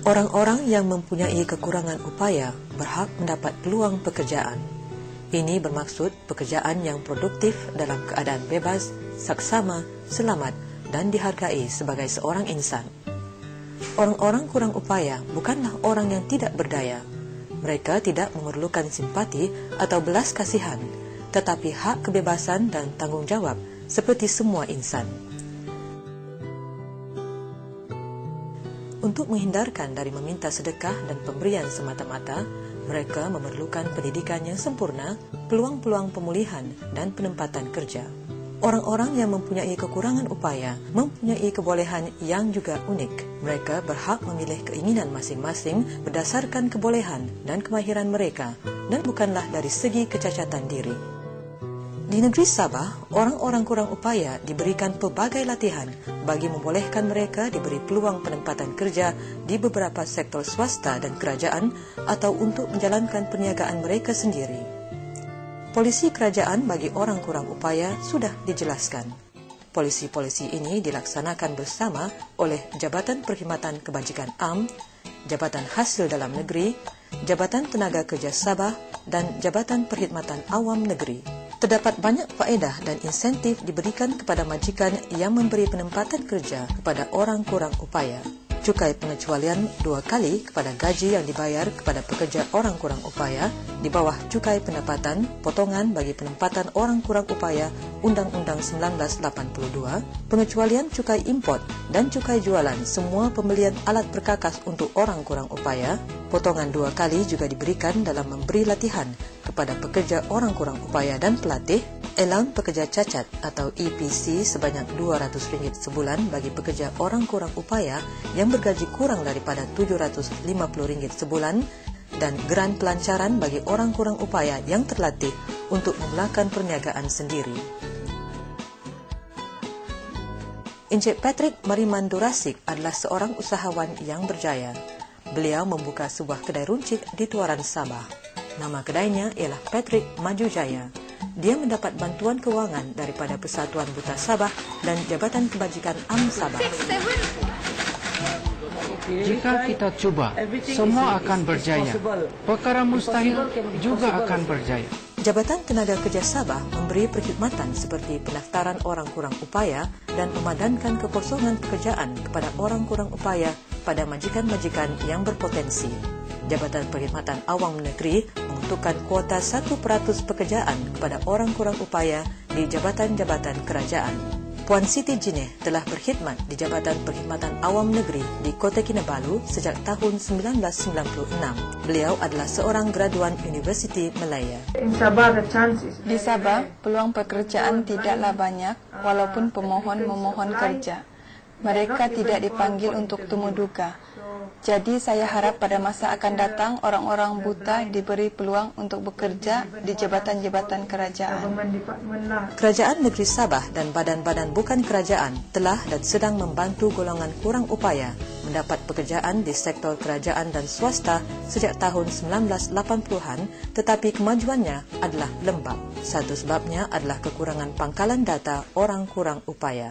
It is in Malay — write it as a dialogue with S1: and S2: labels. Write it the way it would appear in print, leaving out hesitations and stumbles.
S1: Orang-orang yang mempunyai kekurangan upaya berhak mendapat peluang pekerjaan. Ini bermaksud pekerjaan yang produktif dalam keadaan bebas, saksama, selamat dan dihargai sebagai seorang insan. Orang-orang kurang upaya bukanlah orang yang tidak berdaya. Mereka tidak memerlukan simpati atau belas kasihan, tetapi hak kebebasan dan tanggung jawab seperti semua insan. Untuk menghindarkan dari meminta sedekah dan pemberian semata-mata, mereka memerlukan pendidikan yang sempurna, peluang-peluang pemulihan, dan penempatan kerja. Orang-orang yang mempunyai kekurangan upaya mempunyai kebolehan yang juga unik. Mereka berhak memilih keinginan masing-masing berdasarkan kebolehan dan kemahiran mereka, dan bukanlah dari segi kecacatan diri. Di negeri Sabah, orang-orang kurang upaya diberikan pelbagai latihan bagi membolehkan mereka diberi peluang penempatan kerja di beberapa sektor swasta dan kerajaan atau untuk menjalankan perniagaan mereka sendiri. Polisi kerajaan bagi orang kurang upaya sudah dijelaskan. Polisi-polisi ini dilaksanakan bersama oleh Jabatan Perkhidmatan Kebajikan Am, Jabatan Hasil Dalam Negeri, Jabatan Tenaga Kerja Sabah, dan Jabatan Perkhidmatan Awam Negeri. Terdapat banyak faedah dan insentif diberikan kepada majikan yang memberi penempatan kerja kepada orang kurang upaya. Cukai pengecualian 2 kali kepada gaji yang dibayar kepada pekerja orang kurang upaya di bawah cukai pendapatan, potongan bagi penempatan orang kurang upaya Undang-Undang 1982, pengecualian cukai import dan cukai jualan semua pembelian alat perkakas untuk orang kurang upaya, potongan 2 kali juga diberikan dalam memberi latihan kepada pekerja orang kurang upaya dan pelatih, allowance pekerja cacat atau EPC sebanyak RM200 sebulan bagi pekerja orang kurang upaya yang bergaji kurang daripada RM750 sebulan, dan geran pelancaran bagi orang kurang upaya yang terlatih untuk memulakan perniagaan sendiri. Encik Patrick Marimandurasik adalah seorang usahawan yang berjaya. Beliau membuka sebuah kedai runcit di Tuaran Sabah. Nama kedainya ialah Patrick Maju Jaya. Dia mendapat bantuan kewangan daripada Persatuan Buta Sabah dan Jabatan Kebajikan Am Sabah.
S2: Jika kita cuba, semua akan berjaya. Perkara mustahil juga akan berjaya.
S1: Jabatan Tenaga Kerja Sabah memberi perkhidmatan seperti pendaftaran orang kurang upaya dan memadankan kekosongan pekerjaan kepada orang kurang upaya pada majikan-majikan yang berpotensi. Jabatan Perkhidmatan Awam Negeri menentukan kuota 1% pekerjaan kepada orang kurang upaya di jabatan-jabatan kerajaan. Puan Siti Jineh telah berkhidmat di Jabatan Perkhidmatan Awam Negeri di Kota Kinabalu sejak tahun 1996. Beliau adalah seorang graduan Universiti Malaya.
S3: Di Sabah, peluang pekerjaan tidaklah banyak walaupun pemohon memohon kerja. Mereka tidak dipanggil untuk temu duka. Jadi saya harap pada masa akan datang orang-orang buta diberi peluang untuk bekerja di jabatan-jabatan kerajaan.
S1: Kerajaan Negeri Sabah dan badan-badan bukan kerajaan telah dan sedang membantu golongan kurang upaya mendapat pekerjaan di sektor kerajaan dan swasta sejak tahun 1980-an, tetapi kemajuannya adalah lembat. Satu sebabnya adalah kekurangan pangkalan data orang kurang upaya.